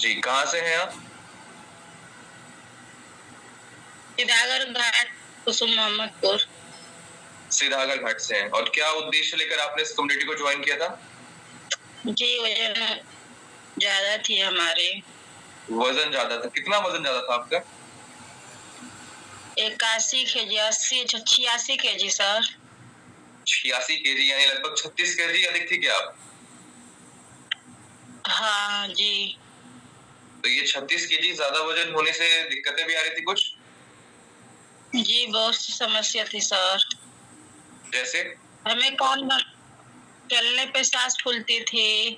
जी, कहाँ से हैं आप? सीतागर घाट, कुसुम मोहम्मदपुर। सीधागर घाट से हैं। और क्या उद्देश्य लेकर आपने इस कम्युनिटी को ज्वाइन किया था? जी, वजन ज्यादा थी हमारे। वजन ज्यादा था। कितना वजन ज्यादा था आपका? 81 केजी, 80, 86 केजी सर। 86 केजी यानी लगभग 36 केजी अधिक थी क्या आप? हाँ जी। तो ये 36 केजी ज्यादा वजन होने से दिक्कतें भी आ रही थी कुछ? जी, बहुत सी समस्या थी सर। जैसे? हमें चलने पे सांस फूलती थी,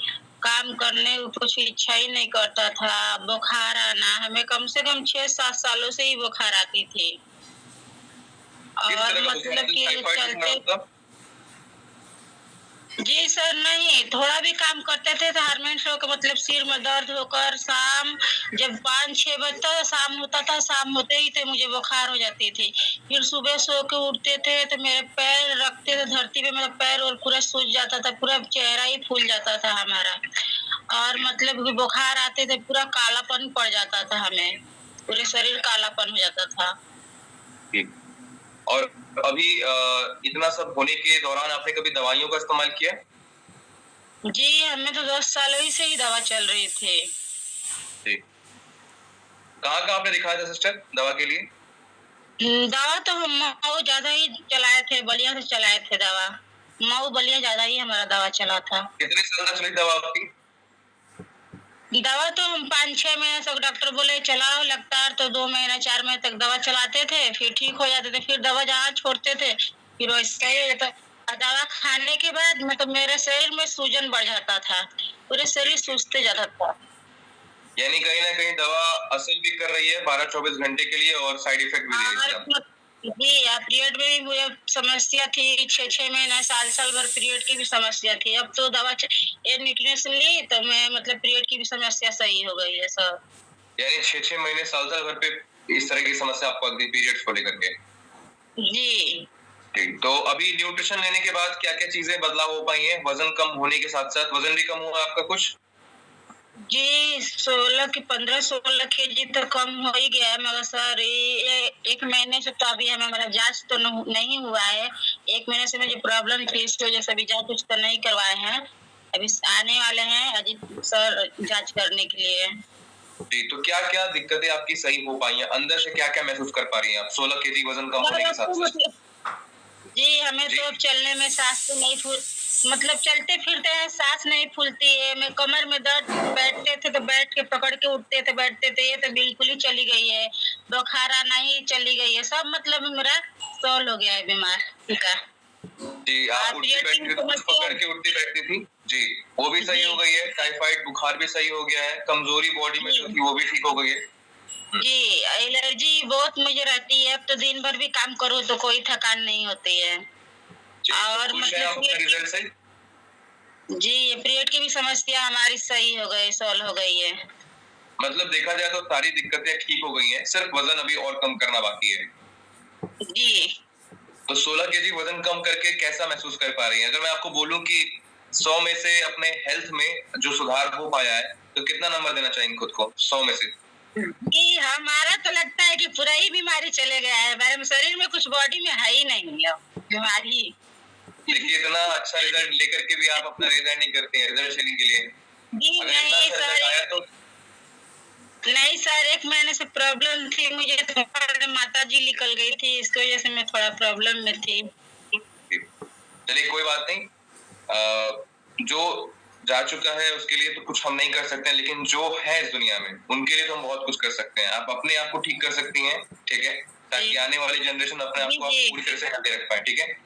काम करने को कुछ इच्छा ही नहीं करता था, बुखार आना, हमें कम से कम 6-7 सालों से ही बुखार आती थी। किस और तरह का बुखार? मतलब कि टाइफाइड बुखार चलते। आपका? जी सर, नहीं, थोड़ा भी काम करते थे तो हार्मोन्स होकर मतलब सिर में दर्द होकर शाम जब 5-6 बजता था, शाम होता था, शाम होते ही तो मुझे बुखार हो जाती थी। फिर सुबह सो के उठते थे तो मेरे पैर रखते थे धरती पे, मेरा पैर और पूरा सूज जाता था, पूरा चेहरा ही फूल जाता था हमारा। और मतलब कि बुखार आते थे, पूरा कालापन पड़ जाता था हमें, पूरे शरीर कालापन हो जाता था। ठीक। और अभी इतना सब होने के दौरान आपने कभी दवाइयों का इस्तेमाल किया? जी, हमें तो 10 सालों ही से ही दवा चल रही थी। जी। कहाँ-कहाँ आपने दिखाया था सिस्टर दवा के लिए? दवा तो हम मऊ ज्यादा ही चलाए थे, बलिया से चलाए थे दवा। मऊ बलिया ज्यादा ही हमारा दवा चला था। कितने साल तक चली दवा आपकी? दवा तो हम 5-6 महीने तक डॉक्टर बोले चलाओ लगातार, तो 2 महीने 4 महीने तक दवा चलाते थे, फिर ठीक हो जाते थे, फिर दवा जहाँ छोड़ते थे फिर वैसा ही रहता। दवा खाने के बाद मतलब मेरे शरीर में सूजन बढ़ जाता था, पूरे शरीर सूजते जाता था। यानी कहीं ना कहीं दवा असर भी कर रही है 12-24 घंटे के लिए और साइड इफेक्ट भी दे रही है आपको। जी, पीरियड में भी मुझे समस्या थी, 6-6 महीना, साल-साल भर पीरियड की भी समस्या थी। अब तो दवा ये न्यूट्रिशन ली तो मैं मतलब पीरियड की भी समस्या सही हो गई है सर। यानी 6-6 महीने साल-साल भर पे इस तरह की समस्या आपको आती है पीरियड्स को लेकर के? जी। ठीक, तो अभी न्यूट्रिशन लेने के बाद क्या-क्या चीजें बदलाव हो पाई हैं? वजन कम होने के साथ-साथ वजन भी कम हुआ आपका कुछ? जी, 16 की 15-16 केजी तो कम हो ही गया है, मगर सर ये 1 महीने से तो अभी हमारा जाँच तो नहीं हुआ है। 1 महीने से मुझे प्रॉब्लम थी, इसकी वजह से अभी जाँच तो नहीं करवाए हैं। अभी आने वाले हैं अजीत सर जाँच करने के लिए। जी, तो क्या-क्या दिक्कतें आपकी सही हो पाई हैं? अंदर से क्या-क्या महसूस कर पा रही हैं आप 16 केजी वजन कम होने के साथ-साथ? जी, हमें तो अब चलने में साँस तो नहीं फूल मतलब चलते-फिरते हैं, साँस नहीं फूलती है, मैं कमर में दर्द, बैठते थे तो बैठ के पकड़ के उठते थे, बैठते थे, ये तो बिल्कुल ही चली गई है। बुखार आना ही चली गई है, सब मतलब मेरा सॉल्व हो गया है बीमारी का। जी, आप पीरियड की उठती-बैठती भी थी तो कुछ समस्या। पकड़ के उठती-बैठती थी? जी, वो भी सही हो जी, गई है, टाइफाइड बुखार भी सही हो गया है, कमजोरी बॉडी में जो जी। थी वो भी ठीक हो गई है। जी, एलर्जी बहुत मुझे रहती है, अब तो दिन भर भी काम करूँ तो कोई थकान नहीं होती है। जी, तो और खुश हैं मतलब आप अपने पीरियड रिजल्ट से? जी, पीरियड की भी समस्या हमारी सही हो गई, सॉल्व हो गई है। मतलब देखा जाए तो सारी दिक्कतें ठीक हो गई हैं, सिर्फ वजन अभी और कम करना बाकी है। जी। तो 16 केजी वजन कम करके कैसा महसूस कर पा रही हैं? अगर मैं आपको बोलूं कि 100 में से अपने हेल्थ में जो सुधार हो पाया है, तो कितना नंबर देना चाहेंगे खुद को 100 में से? जी, हमारा तो लगता है कि पूरा ही बीमारी चले गया है, हमारे शरीर में कुछ बॉडी में है ही नहीं अब बीमारी। देखिए इतना अच्छा रिजल्ट लेकर के भी आप अपना रिजाइन नहीं करते हैं रिजल्ट लेने के लिए। जी अगर इतना नहीं अच्छा रिजल्ट आया सर, तो नहीं सर, 1 महीने से प्रॉब्लम थी मुझे, तो माताजी निकल गई थी, इसकी वजह से मैं थोड़ा प्रॉब्लम में थी। चलिए कोई बात नहीं। जो जा चुका है उसके लिए तो कुछ हम नहीं कर सकते हैं, लेकिन जो है इस दुनिया में उनके लिए तो हम बहुत कुछ कर सकते हैं। आप अपने आप को ठीक कर सकती हैं, ठीक है? ताकि आने वाली जनरेशन अपने आप को आप पूरी तरह से हेल्दी रख पाए, ठीक है?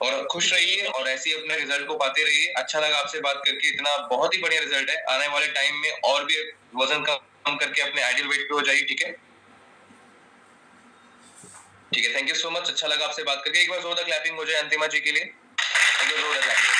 और खुश रहिए और ऐसे ही अपने रिजल्ट को पाते रहिए। अच्छा लगा आपसे बात करके, इतना बहुत ही बढ़िया रिजल्ट है। आने वाले टाइम में और भी वजन कम करके अपने आइडियल वेट पे हो जाइए, ठीक है? ठीक है, थैंक यू सो मच। अच्छा लगा आपसे बात करके। एक बार जोरदार क्लैपिंग हो जाए अंतिमा जी के लिए। एक बार जोरदार क्लैपिंग।